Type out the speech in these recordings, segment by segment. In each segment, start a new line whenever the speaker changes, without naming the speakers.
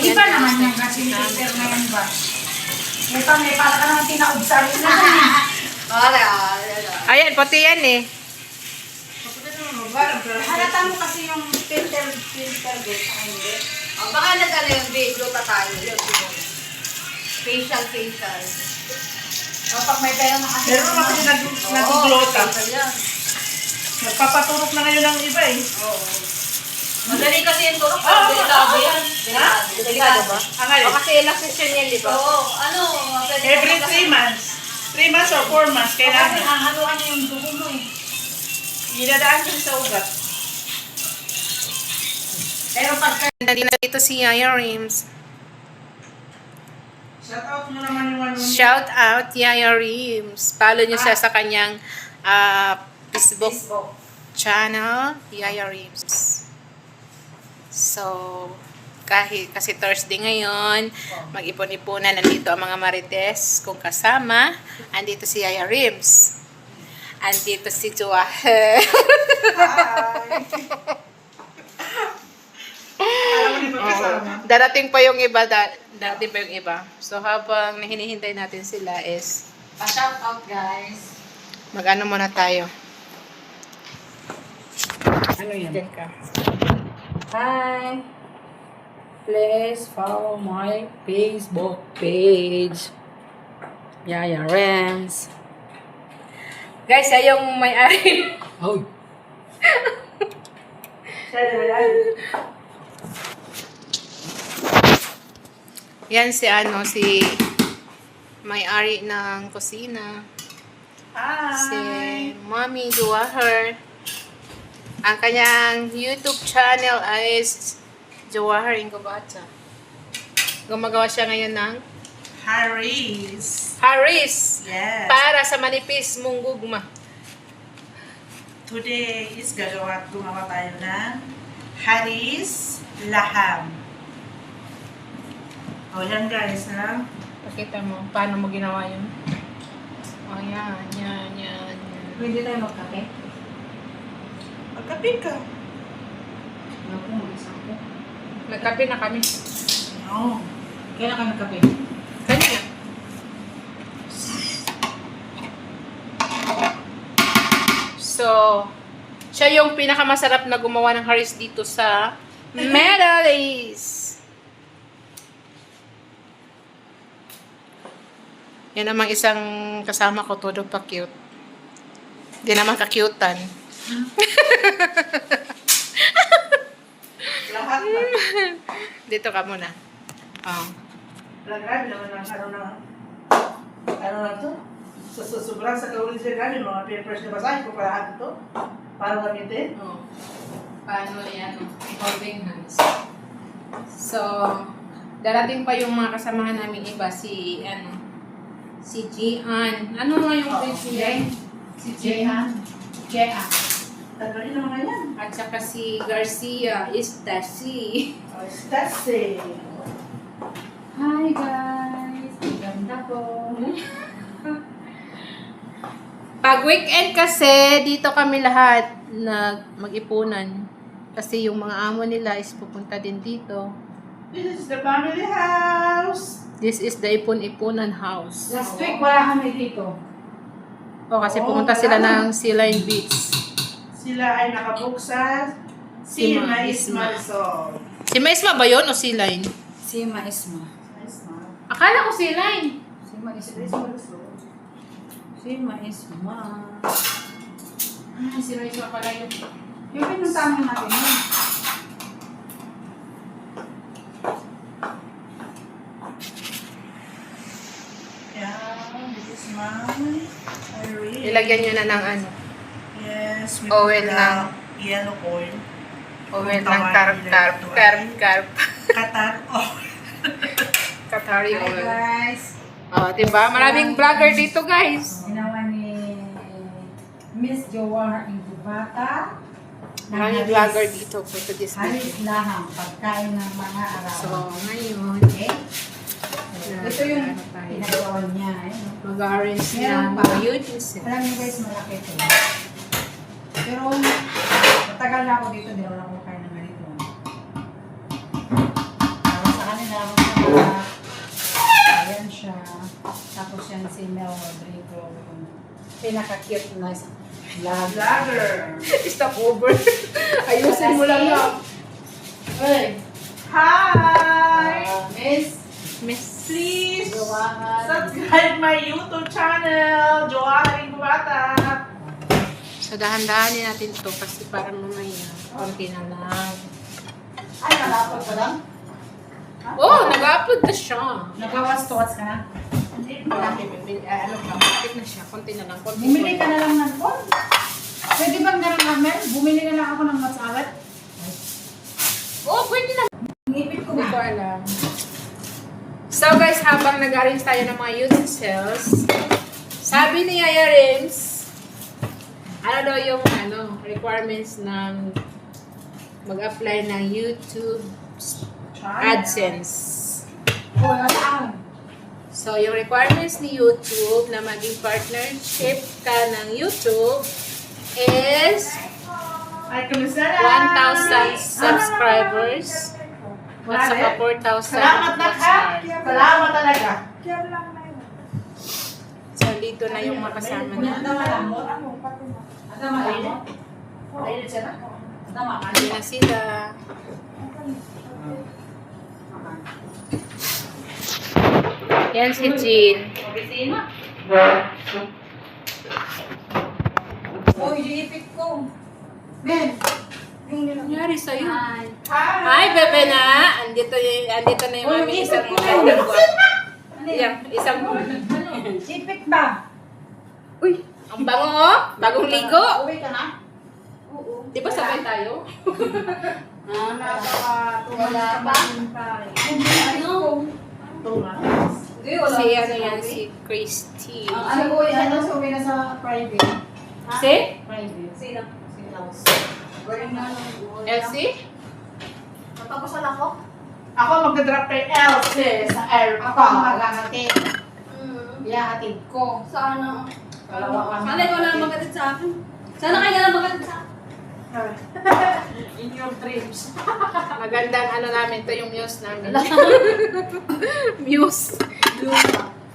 Iba naman yung kasi ni Peter na yan ba? Ito may para ka naman tinaob sa rin na.
Ayan, pati yan eh.
Halata mo kasi yung filter gate. Hindi.
Baka nagano yung video pa tayo. Facial.
Kapag may pera na kasi.
Pero naman kasi nag-glota.
Yan.
Nagpapaturok na ngayon ng iba eh.
Oo. Madali kasi yung turok.
Oo,
Delikado
oo.
yan.
Delikado ba?
Ang alin?
O kasi ilang session yan, di ba?
Oo. Ano?
Every 3 months. 3 months or 4 months,
Kasi
kailangan.
hahaluan niya yung dugo mo eh.
Ginadaan ko sa ugat.
Pero pagka
Dito si Yaya Rims.
Shout out mo naman yung ano.
Shout out, Yaya Rims. Follow nyo siya sa kanyang Facebook channel, Yaya Rims. So, kasi Thursday ngayon, mag-ipon-ipunan, nandito ang mga marites kung kasama. Andito si Yaya Rims. Andito si Joahe. Darating pa yung iba, darating pa yung iba. So, habang hinihintay natin sila is,
pa-shout out guys.
mag-ano muna tayo.
Ano yan?
Diyan ka. Hi! Please follow my Facebook page. Yaya Rims. Guys, siya yung may-ari.
Oh.
Yan si si may-ari ng kusina. Si Mommy Jawahar. Ang kanyang YouTube channel is Jawahar Ingobata. Gumagawa siya ngayon ng
Harris.
Haris.
Yes.
Para sa manipis mong gugma.
Today is gumawa tayo ng Harris Laham. O yan guys, ha?
Pakita mo, paano mo ginawa yun? O, yan.
Pwede tayo magkape?
Magkape ka.
Ano po, mag-isang po.
Nagkape na kami.
No.
Kailan ka magkape?
Kanina. So, siya yung pinakamasarap na gumawa ng haris dito sa Medalist. Yan namang isang kasama ko, todo pa cute. Hindi naman kakyutan.
Lahat na.
Dito ka muna. Oh.
Grabe naman ang ano na to? Sobrang sa kaulit siya grabe, mga papers na basahin ko para lahat ito. Para gamitin.
Oh. Paano yan? Holding hands. So, darating pa yung mga kasamahan namin iba, si Gian. Ano nga yung page niya? Si Gian.
Jea.
Tagalin naman yan.
At saka si Garcia is Tassi.
Oh, Stasi.
Hi guys! Ang ganda po.
Pag weekend kasi, dito kami lahat mag-ipunan. Kasi yung mga amo nila is pupunta din dito.
This is the family house.
This is the Ipon-Ipunan house.
Last week wala kami dito.
O, kasi pumunta sila ng Sea Line Beach.
Sila ay nakabook sa
Sima
Sima
Isma.
Ismarisol.
Si Maisma ba yun o Sea Line?
Sima Isma.
Akala ko Sea Line.
Sima Isma. Sima Isma.
Si Maisma pala yun.
Yung pinuntahan natin yun.
Yeah, this is my Irene.
Ilagyan nyo na ng ano.
Yes, we
Oil
put
ng
yellow oil.
oil ng
Tawag nila ito ay Qatar oil.
Qatari
Hi
oil.
guys!
Oh, diba? Maraming vlogger dito, guys.
Ginawa ni Miss Jawahar Ingubata.
Maraming vlogger dito for this video.
Halis lahang pagkain ng mga
So,
araw.
ngayon,
Okay? Ito yung
ano tayo?
pinagawa niya. Eh, no?
Mag-arrange
Meron
ng
pa.
utensils.
Alam niyo guys, malaki ito. Pero matagal na ako dito, hindi ako kain ng ganito. Para sa kanila, Tapos yan si Mel Rodrigo. Yung pinaka-cute na vlog.
Vlogger.
Stop over. Ayusin mo lang yan.
Hey!
Hi!
Miss
Miss.
Please
Joanne.
subscribe my YouTube channel, Joanne Bata.
So, dahan-dahanin natin to kasi parang mamaya. Konti na lang.
Ay, nalapot ka lang?
Oh, nag-upload na siya.
Nagawas-tuwas ka na?
Wala, ano ka, kapit na siya. Konti na lang. Konti
Bumili ka na lang ng phone. Pwede bang ganun namin? Bumili na lang ako ng matsalat.
Oh, pwede na.
Ngipit ko
Hindi ko
ba?
alam. So guys, habang nag-arrange tayo ng mga utensils, sabi ni Yaya Rims, ano daw yung requirements ng mag-apply ng YouTube AdSense.
Oh, saan?
So, yung requirements ni YouTube na maging partnership ka ng YouTube is
Ay, kumusta na?
1,000 subscribers. What's up, 4,000
Salamat na
watch
ka.
hours.
Salamat talaga.
So, dito na yung makasama na.
Adama lang mo? Adama lang mo?
Ayun siya na.
Adama ka.
Hindi na sila. Yan si Jean.
Oh, iipit ko. Ben.
Nangyari sa'yo?
Hi.
Hi, bebe na! Andito na yung aming isang magandang isang
Ipit ba?
Uy! Ang bango oh! Bagong ligo!
Uwi ka na?
Di ba sabay tayo?
Wala ba? Ano?
Si ano yan, si Christy.
Ano ko yan? Ano uwi na sa private?
Si?
Private.
Sino?
Galing na.
Elsie?
Natapusan ako?
Ako magdadrop kay Elsie sa
Ako ang
airport.
maghahatid. Iyahatid ko.
Sana.
Dalawa kami.
Sana ikaw na magatid sa akin. Sana kayo na magatid sa akin.
In your dreams.
Magandang ano namin to yung muse namin. Muse.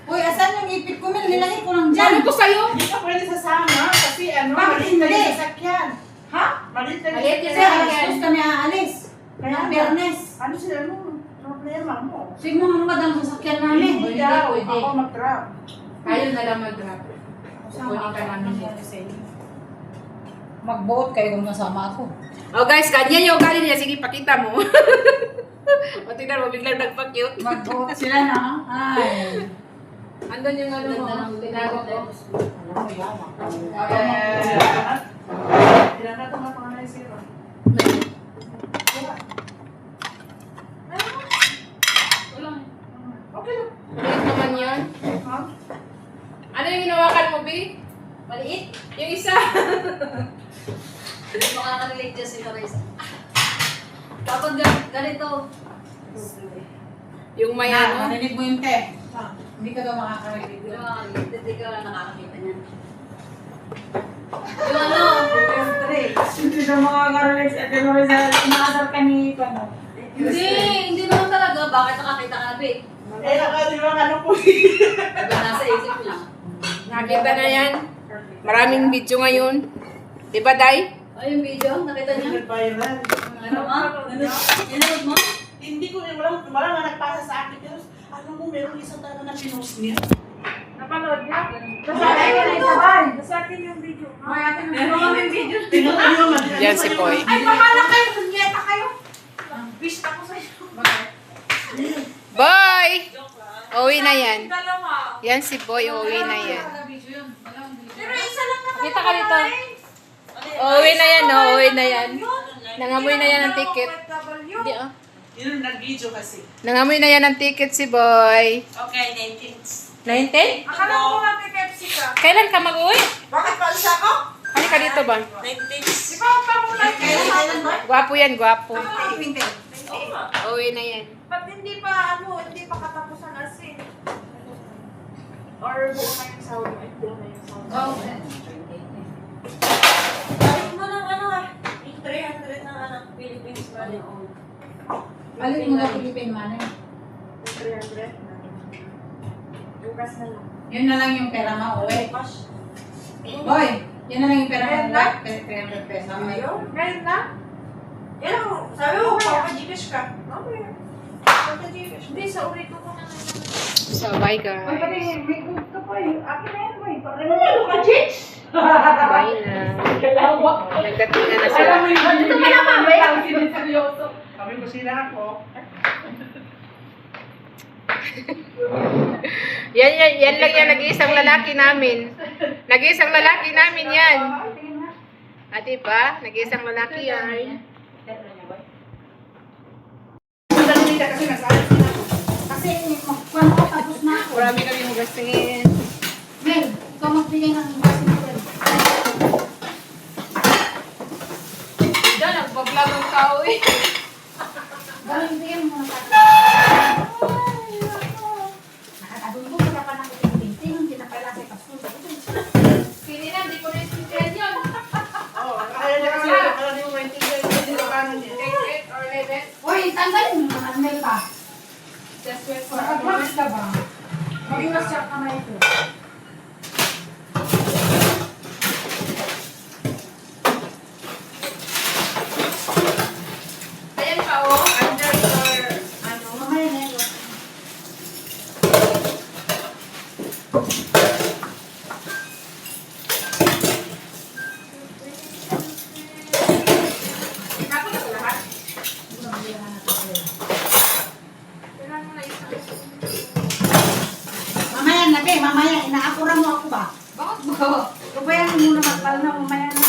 Uy, asan yung ipit ko? Nilagay ko lang
Sabi
dyan.
ko sa'yo!
Hindi ka pwede sasama kasi
Bakit
maliit na
hindi?
yung sasakyan.
Ha?
Maliit na
Maliit
Kasi
yung
alas
sasakyan.
dos kami aalis. Kaya Bernes.
Ano sila mo? Problema mo.
Sige mo mga ang sasakyan namin.
Hindi daw. Ako mag-drop.
Ayaw na lang mag-drop. Kukunin ka namin dito sa inyo.
Mag-boat kayo kung nasama ako.
Oh guys, ganyan yung ugali niya. Sige, pakita mo. O tignan mo, biglang nagpa-cute.
Mag-boat sila na. Ay.
Andun yung ano mo, tinago ko.
Ilan na ito nga pangalan yung zero? Okay lang.
Maliit naman yun.
Ha?
Ano yung hinawakan mo, B?
Maliit?
Yung isa.
Hindi makaka-relate dyan si Teresa. Kapag ganito.
Yung may
Yan,
ano.
narinig mo yung te. Hindi ka daw makakarinig.
Hindi makaka-relate. Hindi ka lang nakakakita niyan. Yung ano.
Hindi na makakarinig sa atin mo sa inaasar ka ni Pano.
Hindi naman talaga. Bakit nakakita ka na, babe?
Eh, di ba ano po?
Diba nasa isip mo lang.
Nakita na yan. Maraming video ngayon. Di ba, Day?
Ay, yung video. Nakita niya.
Viral.
Ano ma? Nanood mo?
Hindi ko, wala nga nagpasa sa akin. Pero, alam mo, meron isang talaga na pinost niya.
Napanood niya? Sa akin yung video. Ay, akin yung
Meron kami video.
Tingnan mo naman.
Yan si Boy.
Ay, mamala kayo. Punyeta kayo. Wish ako sa'yo.
Boy! Uwi na yan.
Dalawa.
Yan si Boy, uwi na yan.
Pero isa lang naman.
Kita ka dito. Uwi na yan, uwi na yan. Nangamoy na yan ng ticket. Hindi, oh.
Yun, nag-video kasi.
Nangamoy na yan ng ticket si Boy.
Okay, 19.
19?
Akala ko nga may Pepsi ka.
Kailan ka mag-uwi?
Bakit pala siya ako?
Halika dito ba?
19.
Di ba ang pamulay kayo?
Gwapo yan, gwapo.
Hindi.
Uwi na yan.
Ba't hindi pa katapos ang asin? Or buo na yung sound? Ay, buo na yung sound.
Balik mo ng ano ah. 300 ng anak. Philippines money on.
Alin mo na Philippine money?
300? Bukas na lang.
Yun na lang yung pera mo, uwi.
Cash.
Boy, yun na lang yung pera mo, uwi. 300 pesos.
Ayun.
Ngayon na?
Yan ang, sabi mo, papa-Gcash ka.
Okay.
Papa-Gcash.
Hindi, sa uri ko na lang.
So, bye
Boy,
guys.
pati may good ka pa eh. Akin na yan, boy.
Ano ka, Jix?
Bye na. Nagdatingan na sila.
Dito ka na, mamaya. Seryoso.
Kami ko sila ako.
Yan lang yan, nag-iisang lalaki namin. Nag-iisang lalaki namin yan. Ah, diba? Nag-iisang lalaki yan.
Madali ka kasi nasayang sila.
Kasi, magkuhan ko, tapos na ako.
Marami kami hugasingin.
Mel, ikaw magbigay ng basin ko.
Diyan, nagbablog ang tao eh.
Gawin bigyan mo muna sa akin. Nakakadun ko, wala pa nakikipinting. Hindi na pala sa kasul.
Pili na, di ko na isintihan yun.
Oo, kaya niya kasi alam niyo maintindihan yung Ilocano niya.
8 or 11.
Uy, tanggalin mo naman, Mel pa.
Just wait for a
Nakaglass
moment.
ka ba? Maglas siya kamay ko.
Ayan pa oh, under your, ano,
Mamaya na yun.
Tapos na lahat.
Mamaya na, be. Mamaya. Inaapura mo ako ba?
Bakit ba?
Kabayan mo muna magpal na mamaya na.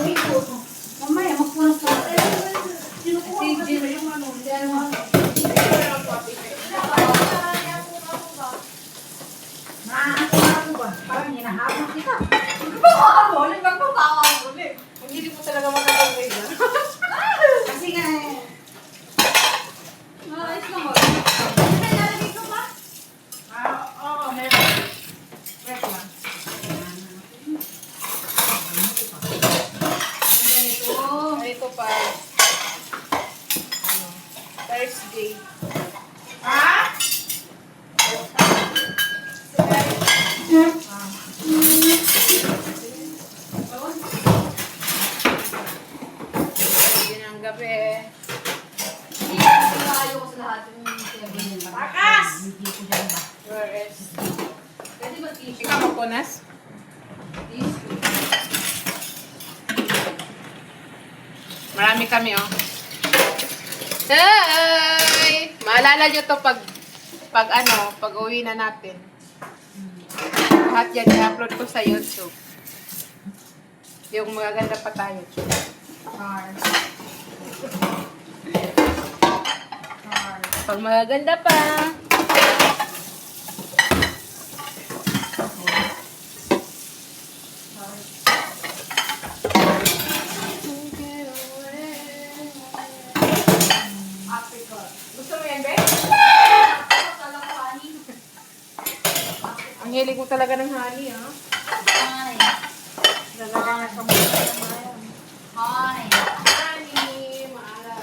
Wait po. Mamaya, magpunas ka. Sinukuha ko kasi yung ano. Maaapura ako ba? Parang hinahabang kita.
Hindi mo talaga makakawin na.
Kasi nga eh.
Ayos lang mo.
Oo, meron. Wait lang.
Ito pa. Ano? Thursday.
Ha?
Yun ang gabi.
Takas!
Where is? Ikaw magpunas? Marami kami oh. Hi! Maalala nyo to pag ano, pag uwi na natin. Lahat yan i-upload ko sa YouTube. Yung magaganda pa tayo. Pag magaganda pa. Gusto mo yan, Be? Ang hilig mo talaga ng honey, ha? Honey, maala.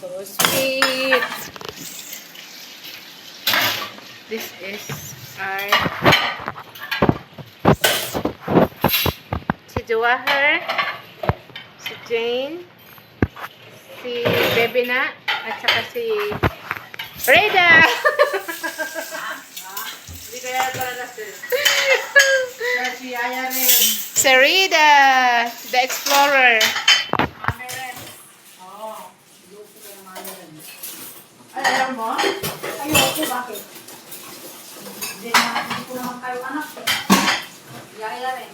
So sweet. This is our si Jawahar, si Jane, si Bebina, at saka si Reda.
Hindi kaya pala natin. Si Aya rin.
Si Reda, the explorer.
Ay, alam mo?
Ayoko, bakit? Hindi ko naman kayo anak eh.
Yaya rin.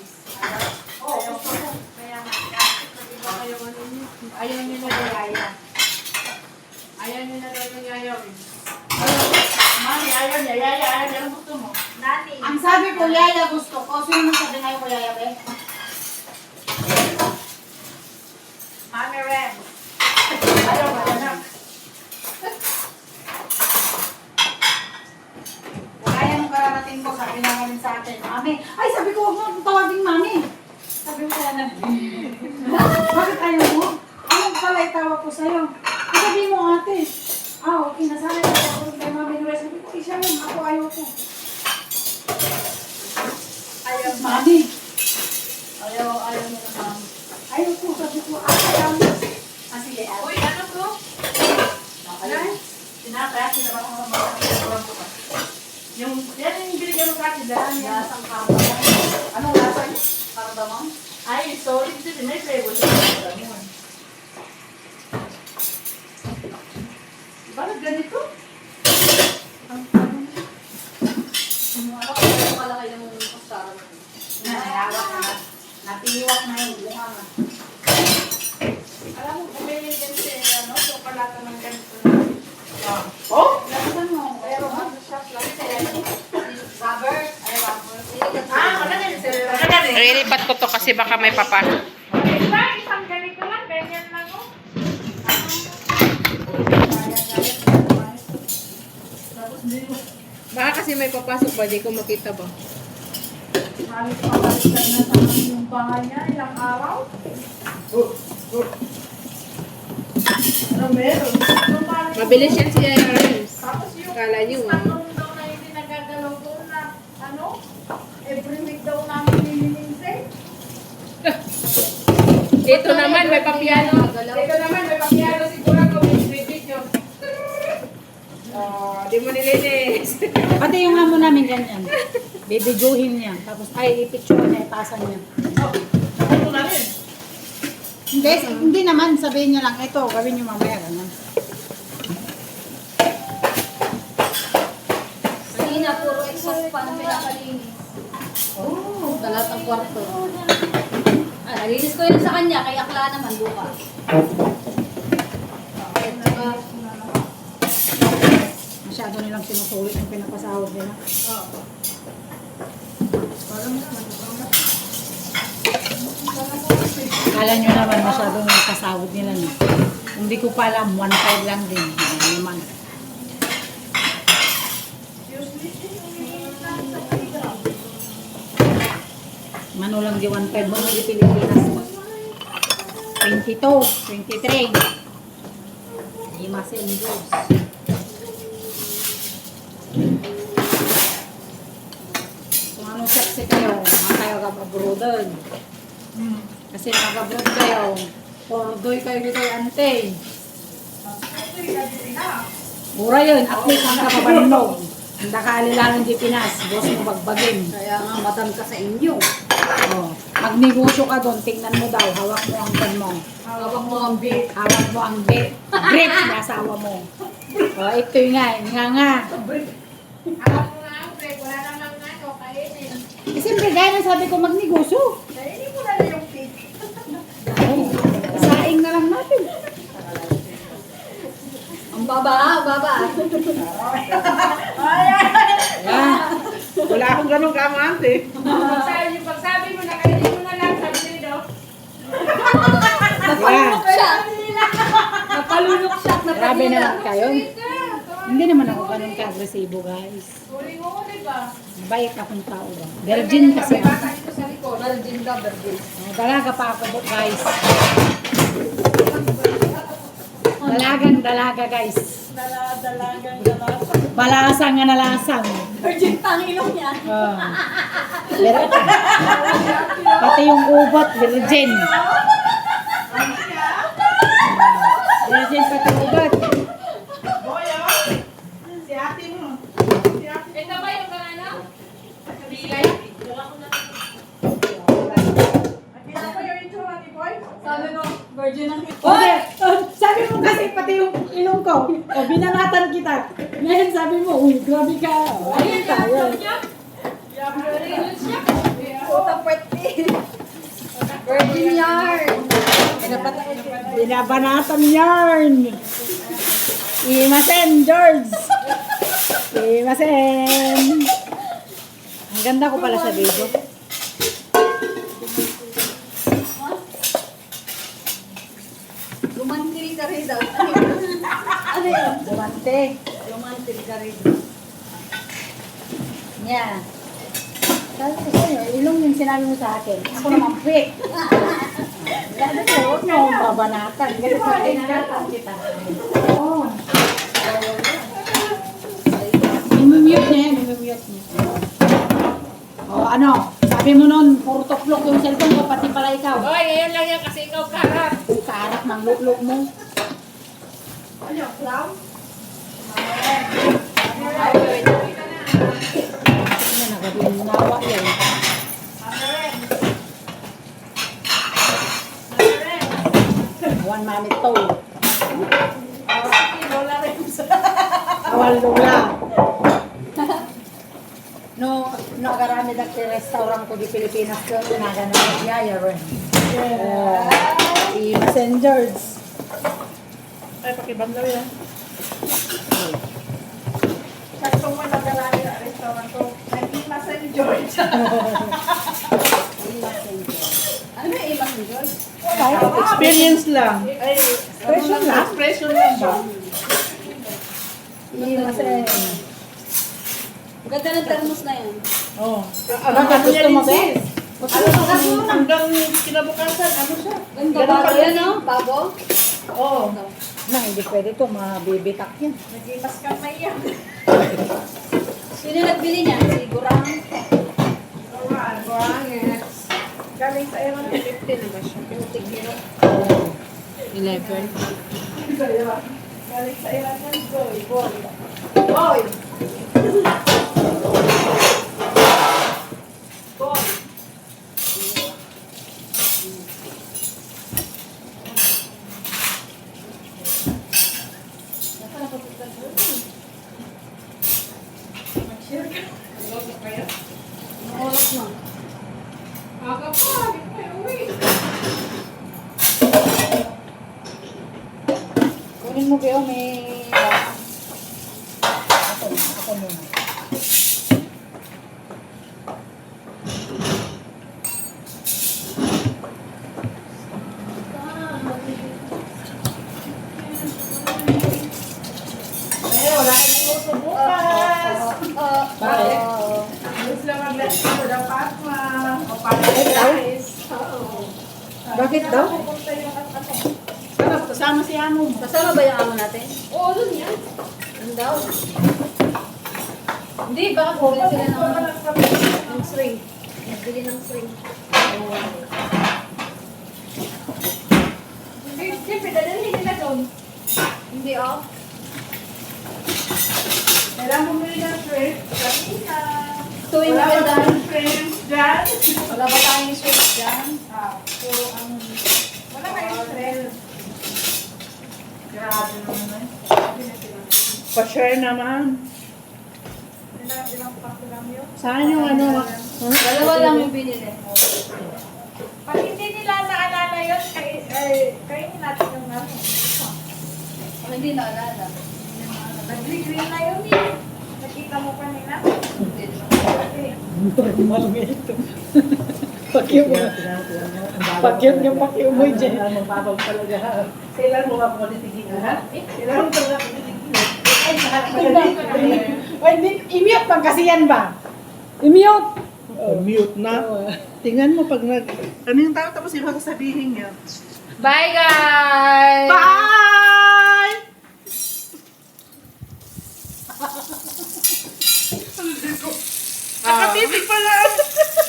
Oo, gusto ko.
Kaya
Ayaw niyo na yaya. Ayaw niyo na daw ng yaya.
Mami, ayaw niya. Yaya, ayaw niya. Ang gusto mo.
Nani.
Ang sabi ko, yaya gusto ko. Sino man sabi ngayon ko, yaya, be?
Mami Ren.
Ayaw ba, anak?
Kaya nung kararating ko, sabi na rin sa atin, mami. Ay, sabi ko, huwag mo tawagin mami. Sabi ko, ano? Bakit ayaw mo? Ano pala itawag ko sa'yo? Sabi mo, Ayun po, sabi ko, lang. Ah, sige, ate.
Uy, ano to?
Ano? Sinapay, sinapay ko mga mga yung, yan yung binigyan mo kasi dahil yan.
Lasang kardamom.
Anong lasa niya?
Kardamom?
Ay, so, ibig sabihin, may flavor siya. Bakit ganito?
Ano kaya pala kayo ng kutsara mo?
Nahawak na. Napiwak na yung buhanga.
Alam mo, bumili din si, ano, chocolate ng ganito.
Oh?
Lasan mo.
Pero ano siya, plastic.
Rubber? Ay, rubber.
Wala na rin, sir. Wala na rin.
Lilipat ko to kasi baka may papasok.
Diba, isang ganito lang, ganyan lang, oh.
Baka kasi may papasok ba? Di ko makita ba?
Halos pabaliktad na sa yung bahay niya, ilang araw.
Ano meron?
So, parang-
Mabilis yan si Yaya Rims.
Tapos yung
Kala niyo,
tatlong daw na hindi nagagalaw doon na, ano, every week daw namin nililinsin.
Dito naman may papiano. Dito naman may papiano siguro ko may video. Oh, di mo nilinis.
Pati yung amo namin ganyan. Bibidyohin niya. Tapos ay ipicture niya, ipasa niya.
Ano na rin?
Hindi naman, sabihin niya lang, ito, gawin niyo mamaya. Ganun.
Kanina, puro exhaust pa ng pinakalinis.
Oh.
Sa lahat ng kwarto. Ah, nalinis ko yun sa kanya, kay Akla naman bukas. At saka,
Masyado nilang sinusulit yung pinapasahod nila. Kala nyo naman masyado yung pasahod nila. No? Hindi ko pa alam, 1.5 lang din. Ano naman. Mano lang di 1.5 mo di Pilipinas. 22, 23. Lima sendos. Kung anong sexy kayo, mga kayo kababrodan. Kasi nag-abroad kayo, pordoy kayo dito yung ante. Mura yun, at least ang kapabannog. Ang nakalilangan di Pinas, boss mo bagbagin.
kaya nga madam ka sa inyo.
Oh, magnegosyo ka doon, tingnan mo daw, hawak mo ang pan mo.
Hawak mo ang bit.
Hawak mo ang grip na asawa mo. Oh, ito yung nga.
Alam mo na, break, wala namang ano, kainin.
Eh, siyempre, gaya ng sabi ko, magnegosyo.
Kainin mo na lang yung cake.
Oh, saing na lang natin.
Ang baba, baba.
Yeah.
Wala akong ganun kamante.
Pagsabi mo na, kainin mo na lang, sabi nila.
Napalunok siya. Napalunok siya.
Grabe naman kayo. Hindi naman ako ganun ka-agresibo, guys.
Sorry mo, di ba?
Bayat akong tao ba? Virgin kasi ako.
Bata dito sa likod.
Virgin ka, virgin.
Oh, dalaga pa ako, guys. Dalaga, guys. Balasang nga nalasang.
Virgin pa ang ilong niya.
Oh. Pati yung ubot, virgin. Virgin pati ubot.
Boy, oh. Si ate mo. Si ate.
Ito ba yung banana? Bilay?
Nakita ko yung itsura ni Boy.
Sabi ko, virgin ang
Okay. Sabi mo kasi pati yung ilong ko. O, binangatan kita. Ngayon sabi mo, uy, grabe ka. Ayun tayo.
Putang pwede. Virgin yarn.
Binabanatan yarn. Imasen, George. Imasen. Ang ganda ko pala sa video.
Lumantil ka rin daw. Ano yun?
Bumante.
Lumantil ka rin.
Yeah. Sabi ko sa'yo, ilong yung sinabi mo sa akin. Ako naman, quick. Sabi ko, huwag mo akong babanatan. Kasi patingatan kita. Oo. Imimute niya yan, imimute niya. O ano, sabi mo nun, puro toplok yung cellphone ko, pati pala ikaw.
Oy, ngayon lang yan kasi ikaw karat.
Ang karat ng lukluk mo.
Ano, clown?
Ano na, gawin nawa yan. Awan mami to. Awan lula. No, nakarami na sa restaurant ko di Pilipinas ko, nagano ng yaya rin. Si Messengers.
Ay, pakibanda yan.
Gusto mo nagarami na restaurant ko. Naging St. George.
Ano yung ibang George?
Experience lang.
Ay,
Expression lang.
Expression lang ba?
Ganda ng thermos na yan.
Oo.
Bakit gusto mo ba?
Hanggang kinabukasan, ano siya?
Ganda
Ganun
bago
pa
yan,
rin.
no? Bago?
Oo.
Na, hindi pwede to, mabibitak yan.
naging mas kamay yan.
Sino nagbili niya? Sigurang.
Galing sa Ewan.
50 na ba siya? 11.
Galing sa Ewan ng boy. Boy! Boy! Mag-share ka. Mag-share kayo?
Ang oras mo.
Aga pa, hindi pa uwi.
Kunin mo kayo, may... Ako muna.
Eh, wala ka nang uso bukas.
Bakit?
Gusto lang mag-let's go ng Pasma. O para
Bakit daw?
guys. Oo.
Bakit daw?
Pupunta yung at-ato.
Ano, kasama si amo mo.
Kasama ba yung amo natin?
Oo, dun yan.
Ano daw? Hindi, baka bumili sila ng string. Nagbili ng string.
Siyempre, dadalhin nila doon.
Hindi, oh.
Kailangan bumili ng shrimp. Kanina.
Tuwing
Wala ba
maganda.
tayong shrimp dyan?
Wala ba tayong shrimp dyan?
So, wala kayong shrimp. Grabe naman.
Pa-share naman.
Ilang pack lang yun.
Saan yung ano?
Dalawa lang yung binili.
Pag hindi nila naalala yun, kainin natin yung ano.
Kung hindi naalala.
Nag-green na yun eh. Nakita mo pa nila?
Hindi.
Pakyut mo. Pakyut yung pakyut mo dyan.
Mababag talaga. Kailan mo nga politikin ha? Kailan mo talaga politikin? Ay,
Ay, i-mute pag kasi yan ba? I-mute.
Mute na. Tingnan mo pag nag... Ano yung tao tapos iba sabihin niya?
Bye, guys!
Bye! Nakatisig pala.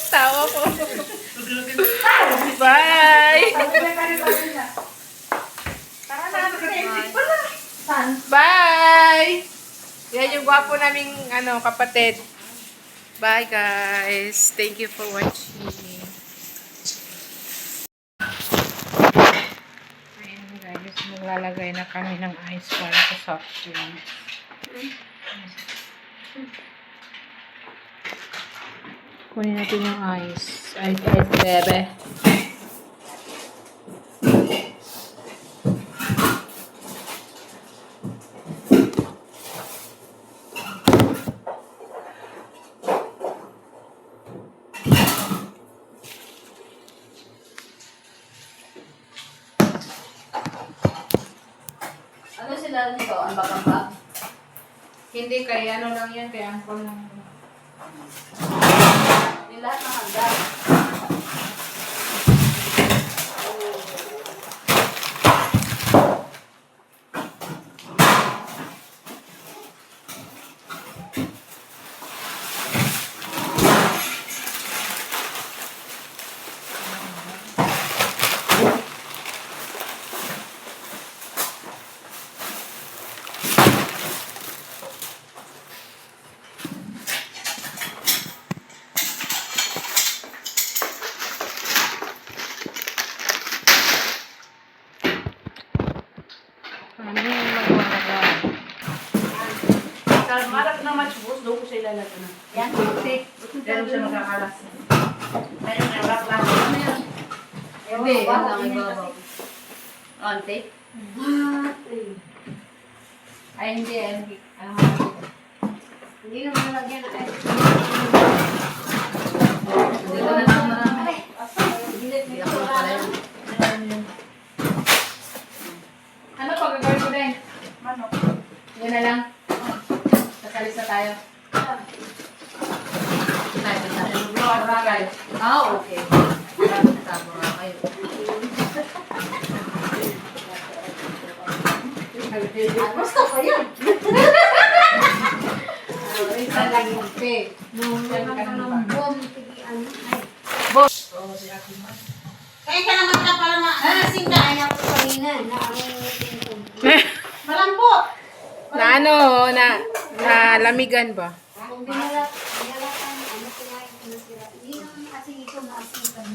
Tawa ko. Bye!
Tara na, naisip pala.
Bye! Yan yung gwapo naming kapatid. Bye, guys. Thank you for watching. Ayan, guys. Maglalagay na kami ng ice para sa soft drink. Kunin natin yung ice. Ice, bebe.
Ano sila nito? Ambak-ambak?
Hindi, kaya lang yan. Kaya angkol lang.
Yung lahat ng handa.
marap na matchbox, doon ko siya ilalagay na.
Yan.
Tape. Pero siya magkakalas. Ayun na, wrap lang.
Hindi, yan lang ibabaw. Ante? Ay, hindi. Hindi naman nalagyan na ice cream. Hindi ko na lang marami. Hindi ako pala yun. Ano pa gagawin ko din?
Manok.
Yan na lang. Sasalis na tayo. Tayo. Boracay. Ah, okay. Boracay. Gusto ko yun. Isa lang yung pe. Kaya ka naman ka pala na sinda. Kaya ako kanina na malambot.
Na ano, na lamigan ba?
Kung binalatan, ano kinain ko na sila. Hindi naman kasi ito maasikan.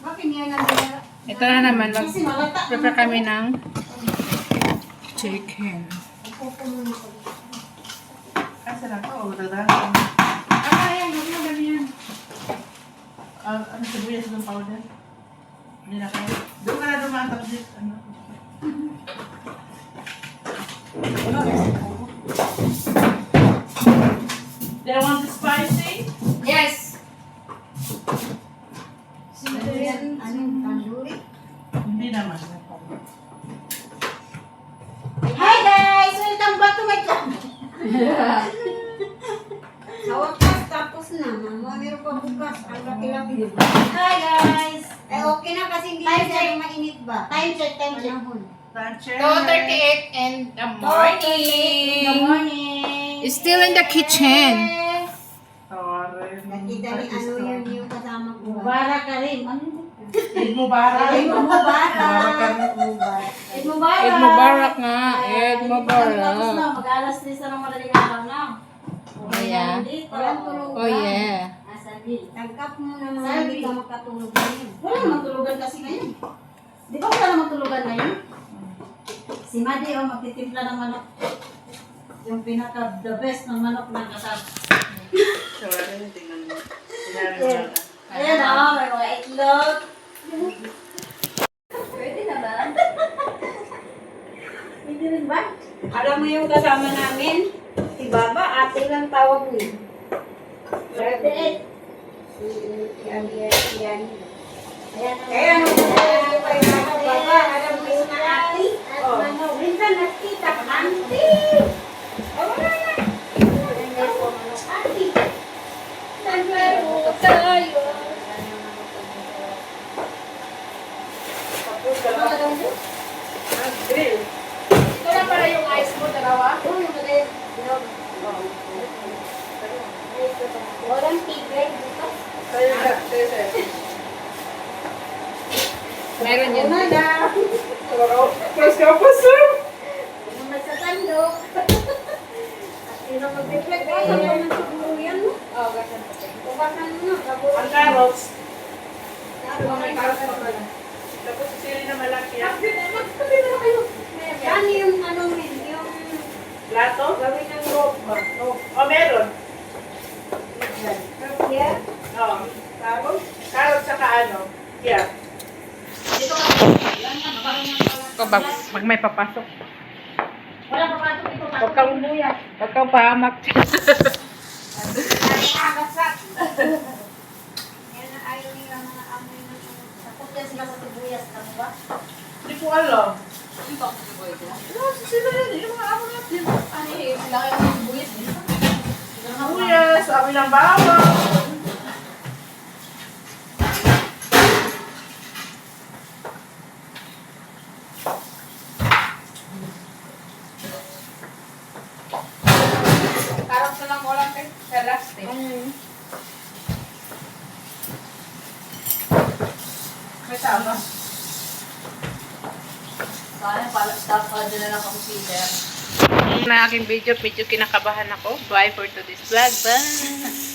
Bakit niya lang binalatan?
Ito na naman,
Kasi malata.
mag-prepare kami ng chicken.
Kasi lang to, dadaan.
Ayan, huwag mo ganyan.
Ano sibuyas ng powder? Hindi na kayo. Doon ka na dumatang dito. Ano? They want it spicy?
Yes. Sibuyas, anong tandoori?
Hindi naman.
Hi guys! Welcome back to my channel. Sa wakas, tapos na. Meron pa bukas. Ang laki-laki. Hi guys! Eh, okay na kasi hindi masyadong mainit ba? Time check.
Tancher.
2:38 in the morning.
Good morning!
Still in the kitchen.
Sorry.
Nakita ni ano yun yung kasama ko. Mubarak ka rin. Ano yun?
Eid Mubarak.
Eid Mubarak. Eid Mubarak.
Eid Mubarak nga. Eid
Tapos
Mubarak.
na, mag-alas 3 na madaling araw na.
Oh, yeah.
Walang tulog
Oh, yeah.
Tagkap mo naman, hindi ka makatulog ngayon. Wala naman tulugan kasi ngayon. Di ba wala naman tulugan ngayon? Si Madi, magtitimpla ng manok. Yung pinaka-the best ng manok ng kasab.
Sorry, tingnan mo. Sinabi mo na.
Ayan o, may mga itlog. Pwede na ba? Pwede rin ba? Alam mo yung kasama namin? Si Baba, ate lang tawag niya. 38. Yan. Kaya nung yung kay Baba, alam mo yung ate? Oh. Minsan nakita ka, ate! Oh, wala na. Ate. Naglaro tayo.
Grill.
Ito na pala yung ice mo, dalawa.
Walang tigay dito.
Sa'yo na. Sa'yo.
Meron yan.
Una na.
Plus ka pa, sir.
Naman sa tandok. At sino mag-reflect? Ay, naman siguro yan.
Oh, ganyan.
Bukasan mo na.
Ang carrots.
May
carrots pa pala. Tapos sili na malaki yan.
yan yung ano min, yung
Plato?
gawin ng rope ba?
Oh, meron.
Here?
Oh. Carrots? Carrots saka ano? Yeah.
Dito ka.
Ito ba, pag may papasok.
Wala pa pasok ito.
Huwag kang pahamak.
Ay, agasat. Yan ang ayaw nila mga amoy na takot yan sila sa sibuyas. Ano ba?
Hindi ko alam.
Ano ba sa sibuyas nila?
Sila yun. Yung mga amo natin.
Ano eh, sila kayo ng sibuyas dito.
Sibuyas, sabi ng bawang.
Karot na lang walang sa last eh.
May tama.
Sana stop pala din na lang computer.
Na aking video, medyo kinakabahan ako. Bye for today's vlog. Bye!